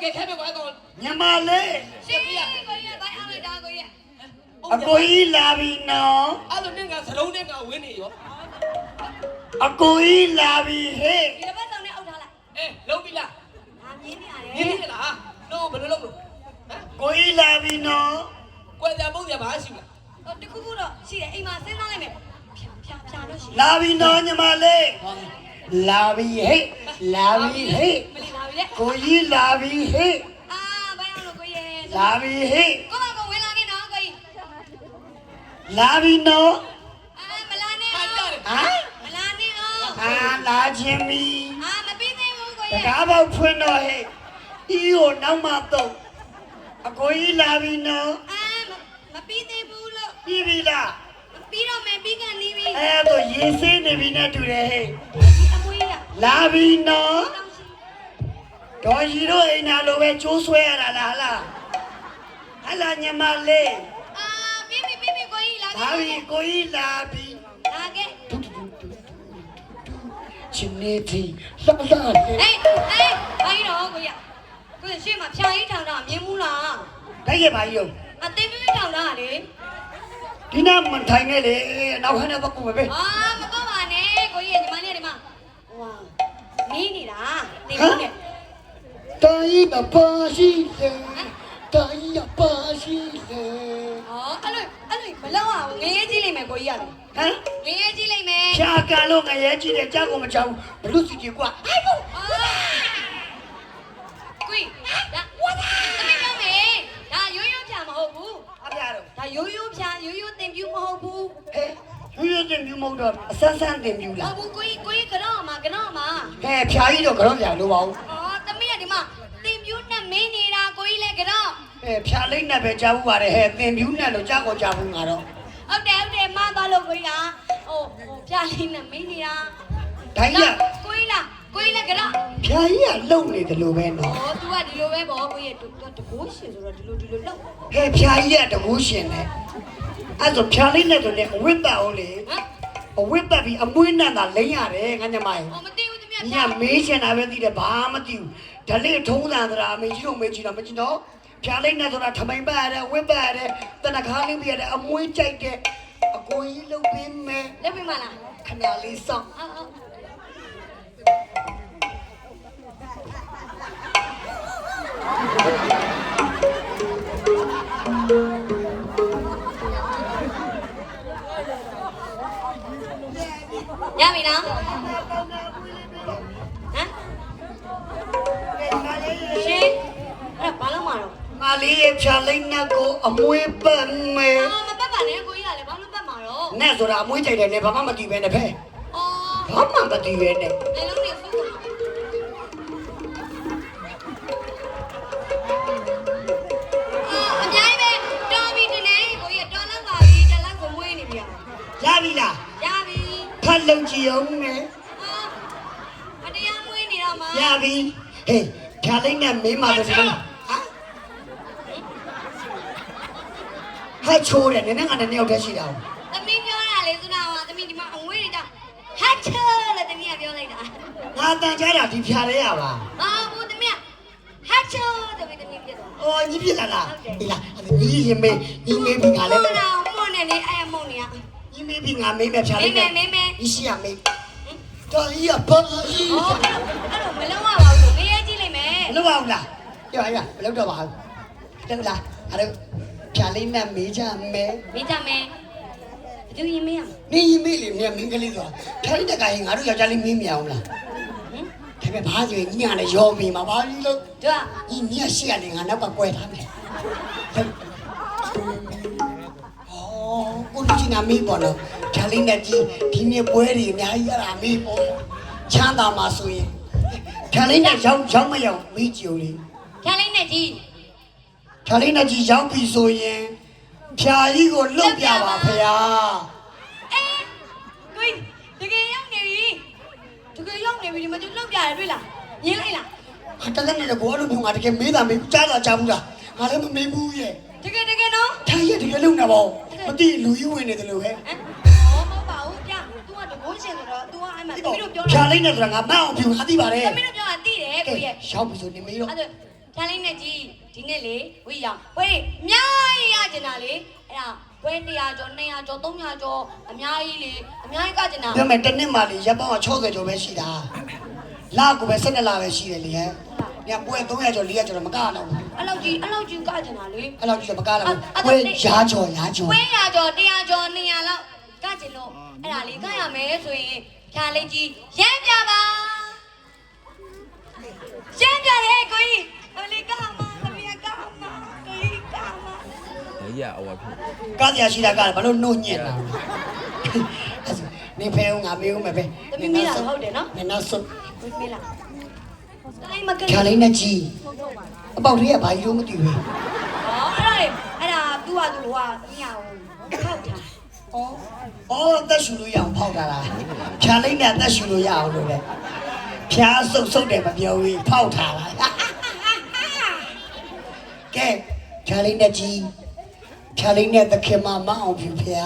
ကဲခဲပဲကွာတော့ ညမလေး ရှင်းကိုရတိုင်းအားလိုက်တာကိုရ အကိုကြီးလာပြီနော် အဲ့လိုနဲ့ငါစလုံးနဲ့ငါဝင်းနေရော အကိုကြီးလာပြီဟဲ့ ဒီတစ်ပတ်ဆောင်နဲ့အုပ်ထားလိုက် လုံးပြီလား ငါမြင်နေရရတယ်င်းနေလားတော့ဘယ်လိုလုပ်လို့ဟမ် ကိုကြီးလာပြီနော် ကွယ်ကြပုံးကြပါရှိလား ဟိုတခုခုတော့ရှိတယ်အိမ်မှာစဉ်းစားလိုက်မယ်ဖြာလို့ရှိ လာပြီနော်ညမလေးလာပြီဟဲ့လာပြီဟဲ့ မလီလာပြီလေ ကိုကြီးလာပြီဟဲ့ အာဘိုင်းအောင်လို့ကိုရ လာပြီဟဲ့ ကိုမကဝင်လာခဲ့နော်ကိုကြီး လာပြီနော် မလာနဲ့ ဟာကြတယ် ဟမ် မလာနဲ့အောင် အာလာခြင်းမီ မပြီးသေးဘူးကို တ ရ ကားပေါက်ဖွင့်တော့ဟဲ့ဤကိုနောက်မှတော့အကိုကြီးလာပြီနော် မပြီးသေးဘူးလို့ ပြီးပြီလား ပြီးတော့မယ်ပြီးကန်နေပြီ အဲ့တော့ရေစင်းနေပြီနဲ့တူတယ်ဟဲ့ အမွေးရ လာပြီနော် တောင်းရှိတော်ကြီးတို့အိမ်နာလိုပဲကျိုးဆွဲရတာလားဟလာညမလေး ပြီးကိုကြီးလာ လာပြီကိုကြီးလာပြီ လာခဲ့ ချင်းနေတီလှလှလေး ဟေးဘာကြီးတော့ကိုရကိုရှေ့မှာဖြာကြီးထောင်တာမြင်ဘူးလား တိုက်ရပါယုံ အသိပြထောင်တာလေ ဒီနာမထိုင်နေလေနောက်ခဏတော့ကိုပဲ မကောပါနဲ့ကိုကြီးညီမလေးဒီမှာဟွာနီးနေတာနေနေနဲ့ တိုင်းကပါရှိလေတိုင်းကပါရှိလေ အဲ့လိုမလောက်အောင်ငရဲကြီးလိမ့်မယ်ကိုကြီးရတယ် ဟမ် ငရဲကြီးလိမ့်မယ် ဖြာကန်လို့ငရဲကြီးတယ်ကြောက်ကိုမကြောက်ဘလူးစီကြီးကွာဟိုက်ဘူး ကိုကြီးဒါဝါသမီးပြောမယ်ဒါရိုးရိုးဖြာမဟုတ်ဘူး အပြားတော့ ဒါရိုးရိုးဖြာရိုးရိုးတင်ပြူမဟုတ်ဘူး ဟဲ့ရွှေတင်ပြမဟုတ်တော့အဆန်းဆန်းတင်ပြ ဟု လား တ်ဘူးကိုကြီးကတော့မှာ ဟဲ့ဖြာကြီးတော့ကတော့ပြန်လို့ပါဦး သမီးကဒီမှာတင်ပြူနဲ့မင်းနေတာကိုကြီးလည်းကတော့ ဖြာလိမ့်နဲ့ပဲကြားဘူးပါတယ်ဟဲ့တင်ပြနဲ့လို့ကြားကိုကြားဘူးငါတော့ ဟုတ်တယ်မသွားလို့ကိုကြီးလားဟိုဖြာလေးနဲ့မင်းနေတာ တိုင်းက ကိုကြီးလည်းကတော့ ဖြာကြီးကလုံနေတယ်လို့ပဲနော် သူကဒီလိုပဲပေါ့ကိုကြီးတကိုးရှင်ဆိုတော့ဒီလိုလောက် ဟဲ့ဖြာကြီးကတကူးရှင်တယ်အဲ့ဆိုဖြာလိမ့်နဲ့ဆိုလည်းအဝတ်ပတ်အောင်လေ ဟမ် အဝတ်ပတ်ပြီးအမွှေးနဲ့သာလိမ့်ရတယ်ငါညမကြီး မသိဘူးသမီး ညမေးချင်တာပဲသိတယ်ဘာမှမသိဘူးဓလေထုံးတာသလားအမေကြီးတို့မေးကြည့်တော့မကြည့်တော့ဖြာလိမ့်နဲ့ဆိုတာထမိုင်ပတ်ရတယ်ဝတ်ပတ်ရတယ်တနခါလေးပြရတယ်အမွှေးကြိုက်တယ်အကိုကြီးလုပ်ပေးမယ် လက်ပြမလား ခဏလေးစောင့် ရပြီလားဟမ်ရှင်အဲ့ဘာလို့မတော့ မလေးရဲ့ဖြာလိမ့်နဲ့ကိုအမွှေးပတ်မယ် မပတ်ပါနဲ့ကိုကြီးကလည်းဘာလို့ပတ်မှာတော့ နဲ့ဆိုတာအမွှေးကြိုက်တယ်နဲ့ဘာမှမသိပဲနဲ့ဖဲ အော် ဘာမှမသိပဲနဲ့ အဲ့လုံးနေဖုန်းအများကြီးပဲတော်ပြီတနေ့ကိုကြီးတော်လောက်ပါပြီတလောက်ကိုမွေးနေပြီ ရပြီလား ရပြီ ဖတ်လုံကြည့်အောင်မယ် အတရားမွေးနေတော့မှာ ရပြီဟေးဖြာလိမ့်နဲ့မင်းမလို့ဒီလိုဟာချိုးတယ်နည်းနည်းငါနဲ့နှစ်ယောက်တည်းရှိတာ သမီးပြောတာလေသူနာကသမီးဒီမှာအငွေးတွေကြောင့်ဟတ်ချာလေသမီးကပြောလိုက်တာ ငါတန်ကြတာဒီဖြာလဲရပါ ဘူးသမီးကဟတ်ချာသမီးပြတော့ အော်ကြီးပြလာလားဒီလားဒီရင်မေးဒီမေးပြီးငါလည်း မနာမွန်းနေလေအဲ့မုံနေရ ဒီမေးပြီးငါမေးမယ်ဖြာလိမ့်နဲ့ မေး ဒီရှိရမေးတော်ကြီးကဘာကြီး ဟောအဲ့တော့မလုံးဝပါဘူးငရဲကြည့်လိုက်မယ် မလုပ်ပါဘူးလားပြောရမလုပ်တော့ပါဘူးတက်လားအဲ့တော့ဖြာလိမ့်နဲ့မေးကြမယ် မေးကြမယ်ဘသူရင်မေးရမ နေရင်မေးလေမြင်မင်းကလေးဆိုတာဖြာလိမ့်တဲ့ကရင်ငါတို့ယောက်ျားလေးမေးမရအောင်လား ဒါပေမဲ့ဘာဆိုရင်ညနဲ့ရောမိမှာဘာလို့လို့ တို့ ညညရှိရနေငါနောက်ကကွဲထားမယ်ဟောကိုလူကြီးနာမေးပေါ်တော့ဒါလေးနဲ့ကြီးဒီနေ့ပွဲတွေအများကြီးရတာမေးပေါ်ချမ်းသာမှာဆိုရင်ဒါလေးနဲ့ရောက်မရောက်မေးကြည့်ဦးလေ ဖြာလိုက်နဲ့ကြီး ဒါလေးနဲ့ကြီးရောက်ပြီဆိုရင်ဖြာကြီးကိုလှုပ်ပြပါဖေဟာ ကိုင်းတကယ်ရောက်နေပြီဒီမှာသူလှုပ်ပြရတယ်တွေ့လားမြင်လိုက်လား ဟာတလက်နဲ့ဘောလို့မျိုးငါတကယ်မေးတာမေးကြားတာကြားဘူးလားငါလည်းမမေးဘူးရဲ့ တကယ်နော် ထားရတကယ်လုံနေပါဦးမသိလူကြီးဝင်နေတယ်လို့ဟဲ့ ဟမ်မဟုတ်ပါဘူးပြ तू ကတကုန်းရှင်ဆိုတော့ तू ကအဲ့မှာသမီးတို့ပြော ဖြာလိုက်နေဆိုတာငါမအောင်ပြူငါသိပါတယ် သမီးတို့ပြောတာသိတယ်ကိုရဲ့ ရှောက်ပြီဆိုနေမေးတော့ အဲ့ဒါ ဖြာလေးနဲ့ကြီးဒီနေ့လေဝေးရဝေးအများကြီးရကျင်တာလေအဲ့ဒါဝဲ100ကျော်200ကျော်300ကျော်အများကြီးလေအများကြီးကကျင်တာ ပြောမယ်တစ်နှစ်မှလေရပ်ပေါင်း60ကျော်ပဲရှိတာလကိုပဲ12လပဲရှိတယ်လေဟဲ့ညပွဲ300ကျော်400ကျော်တော့မကတော့ဘူး အဲ့လောက်ကြီးကကျင်တာလေ အဲ့လောက်ကြီးတော့မကတော့ဘူးပွဲရာကျော် ဝဲ100ကျော်100ကျော်200လောက်ကကျင်လို့အဲ့ဒါလေးကရမယ်ဆိုရင်ဖြာလေးကြီးရမ်းပြပါရမ်းပြလေကိုကြီးအလေးကမသမီးကမကိုကြီးကမ ရအဝါဖြစ် ကားရရှိတာကဘာလို့နှုတ်ညင်တာနေဖဲဦးငါမေးဦးမယ်ပဲ သမီးမေးတာဟုတ်တယ်နော် နင်နောက်ဆုံး မေးလားတိုင်းမက ဖြာလေးနဲ့ကြီးအပေါက်လေးကဘာကြီးလို့မသိဘူး အဲ့ဒါသူ့ဟာသူ့ဟိုသမီးဟိုခောက်ထား အော်အသက်ရှူလို့ရအောင်ဖောက်တာလားဖြာလေးနဲ့အသက်ရှူလို့ရအောင်လို့လေဖြာဆုပ်တယ်မပြောဘူးဖောက်ထားလားကဲဖြာလေးနဲ့ကြီးဖြာလေးနဲ့သခင်မမအောင်ဖြူဖြာ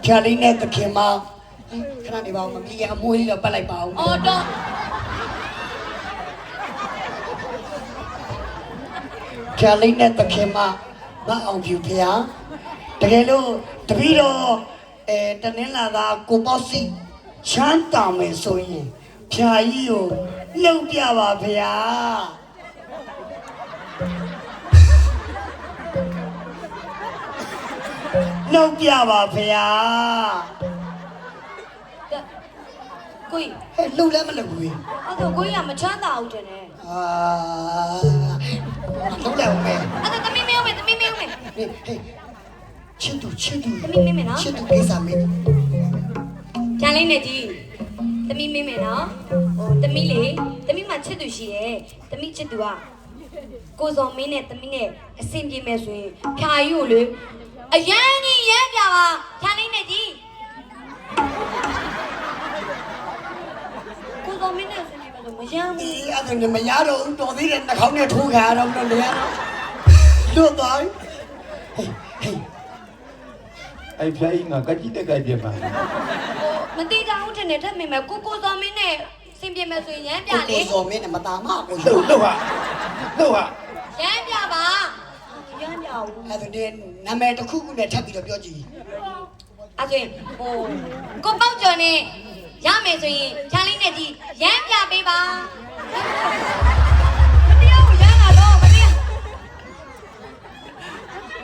ဖြာလေးနဲ့သခင်မခဏနေပါဦးမမီးရအမွှေးလေးတော့ပတ်လိုက်ပါဦး အော်တော့ ဖြာလေးနဲ့သခင်မမအောင်ဖြူဖြာတကယ်လို့တပီတော့တနင်္လာသားကိုပေါ့စီချမ်းတောင်မယ်ဆိုရင်ဖြာကြီးကိုလှုပ်ပြပါဗျာလှုပ်ပြပါဗျာ ကိုကြီး ဟဲ့လှုပ်လည်းမလှုပ်ဘူး အဲ့တော့ကိုကြီးကမချမ်းသာဘူးတင်တယ် အာလှုပ်လည်းမမယ် အဲ့တော့သမီးမေးဦးမယ်သမီးမေးဦးမယ် ဟေးချစ်သူ သမီးမေးမယ်နော် ချစ်သူကိစ္စမင်း ကျန်လေးနဲ့ကြီးသမီးမေးမယ်နော်ဟိုသမီးလေသမီးမှချစ်သူရှိရဲ့သမီးချစ်သူကကိုစော်မင်းနဲ့သမီးနဲ့အဆင်ပြေမယ်ဆိုရင်ဖြာယူကိုလေအရန်ကြီးရမ်းပြပါကျန်လေးနဲ့ကြီးကိုစော်မင်းနဲ့အဆင်ပြေမယ်ဆိုမရမ်းဘူး အေးအဲ့ဒါမရတော့ဘူးတော်သေးတယ်နှာခေါင်းနဲ့ထိုးခါရတော့လို့လေလွတ်သွားဟေး အဲ့ဖျားကြီးငါကကြည့်တဲ့ကြိုက်ပြမှာ မတိတောင်းတင်နေထက်မိမယ်ကိုစော်မင်းနဲ့အဆင်ပြေမယ်ဆိုရင်ရမ်းပြလေ ကိုစော်မင်းနဲ့မตาမကို လှုပ်လှုပ်ဟာလှုပ်ဟာ ရမ်းပြပါရမ်းပြဘူး အဲ့ဒါဒီနာမည်တစ်ခုခုနဲ့ထပ်ပြီးတော့ပြောကြည့် အဲ့ဆိုရင်ဟိုကိုပေါက်ကျော်နဲ့ရမယ်ဆိုရင်ချာလေးနဲ့ကြီးရမ်းပြပေးပါမတရားဘူးရမ်းလာတော့မတရား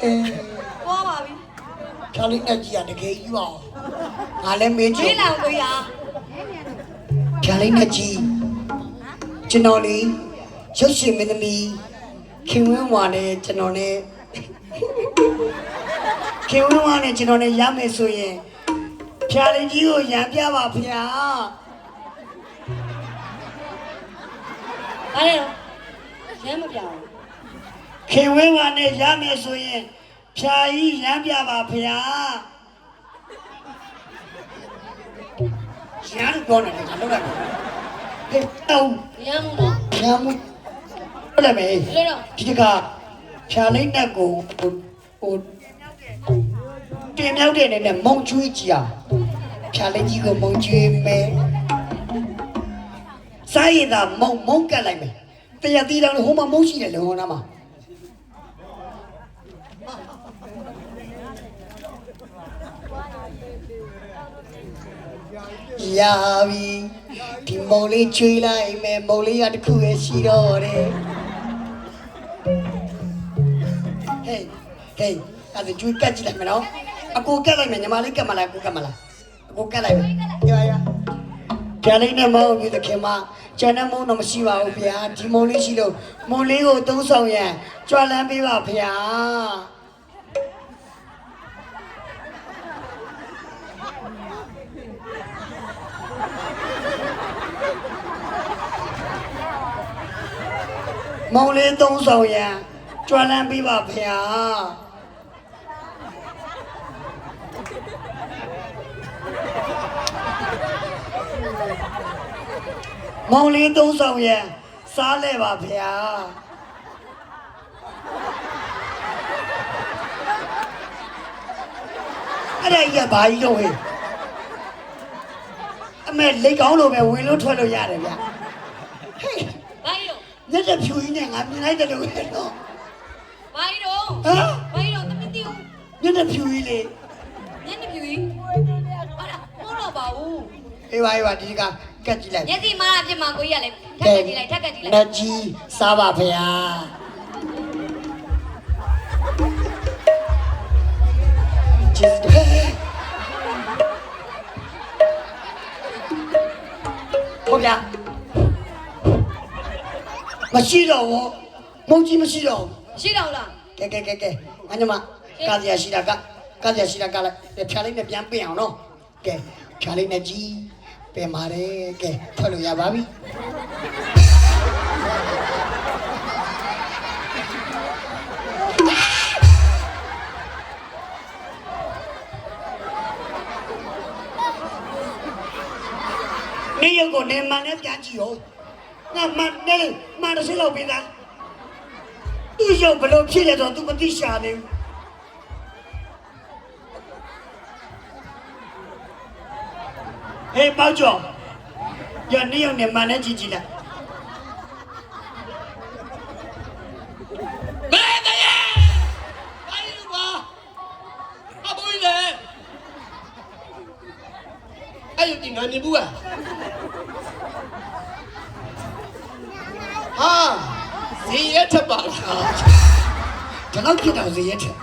အေး သွားပါပြီ ချာလေးနဲ့ကြည့်ရတကယ်ယူအောင်ငါလည်းမေးကြ မေး ည့် လာကိုရ ချာလေးနဲ့ကြည့်ကျွန်တော်လေးရုပ်ရှင်မင်းသမီးခင်ဝင်းဝါနဲ့ကျွန်တော်နဲ့ခင်ဝင်းဝါနဲ့ကျွန်တော်နဲ့ရမယ်ဆိုရင်ဖြာလေးကြီးကိုရံပြပါဗျာ ဘာလဲရမ်းမပြဘူး ခင်ဝင်းဝါနဲ့ရမယ်ဆိုရင်ဖြာကြီးရံပြပါဗျာရံတော့တယ်ကျွန်တော်လည်းဟဲ့တော့ ရမ်းမှုလား ရံမှုဟုတ်တယ်မေ လေတော့ ဒီတကဖြာလေးနဲ့ကိုဟိုတင်မြောက်တဲ့အနေနဲ့မုံကျွေးကြည့်အောင်ဖြာလေးကြီးကိုမုံကျွေးမယ်စားရည်သာမုံကတ်လိုက်မယ်တရားတီးတောင်ဟိုမှာမုံရှိတယ်လေဟိုနားမှာရပြီဒီမုံလေးကျွေးလိုက်မယ်မုံလေးကတစ်ခုရဲ့ရှိတော့တယ်ဟေးအဲ့ဒါကျွေးကတ်ကြည့်လိုက်မယ်နော်အကိုကတ်လိုက်မယ်ညီမလေးကတ်မလားအကိုကတ်မလားအကိုကတ်လိုက်မယ်ရကျန်လေးနဲ့မဟုတ်ဘူးသခင်မကျန်တဲ့မုံတော့မရှိပါဘူးဗျာဒီမုံလေးရှိလို့မုံလေးကိုသုံးဆောင်ရန်ကြွလန်းပေးပါဗျာမုံလေးသုံးဆောင်ရန်ကြွလန်းပေးပါဗျာမောင်လေးသုံးဆောင်ရန်စားလဲပါဗျာအဲ့ဒါကြီးကဘာကြီးတော့ဟဲ့အမေလက်ကောင်းလို့ပဲဝင်လို့ထွက်လို့ရတယ်ဗျာဟေး ဘာလို့ မျက်နှာဖြူကြီးနဲ့ငါမြင်လိုက်တယ်လို့ပဲတော့ ဘာကြီးတော့ ဟမ် ဘာကြီးတော့သမီးတီးဦး မျက်နှာဖြူကြီးလေ ညနေပြူကြီးဟာလားမဟုတ်တော့ပါဘူး အေးပါဒီကကတ်ကြည့်လိုက် မျက်စိမားတာဖြစ်မှာကိုကြီးကလည်းထက်ကကြည့်လိုက်ထက်ကကြည့်လိုက် နတ်ကြီးစားပါဖေဟာချစ်တယ်ဟုတ်လားမရှိတော့ဘူးမုံကြီးမရှိတော့ဘူး ရှိတော့လား ကဲအညမကားရရှိတာကလည်းဖြာလေးနဲ့ပြန်ပြင်အောင်နော်ကဲဖြာလေးနဲ့ကြီးပြင်ပါတယ်ကဲထွက်လို့ရပါပြီနေရုပ်ကိုနေမှနဲ့ပြန်ကြည့်ဟုတ်ငါမတစ်စိလောက်ပေးသားသူ့ရုပ်ဘလို့ဖြစ်လဲဆိုတော့ तू မသိရှာနေဘူးဟေးပေါက်ကျော်ညနေရုံနဲ့မနဲ့ကြည့်လိုက် ဘယ်တည်းဘာလို့ပါအဘိုးလေအဲ့ဒီငါနေဘူးဟာဇေယျထပ်ပါလား ကျွန်တော်ဖြစ်တာဇေယျထက်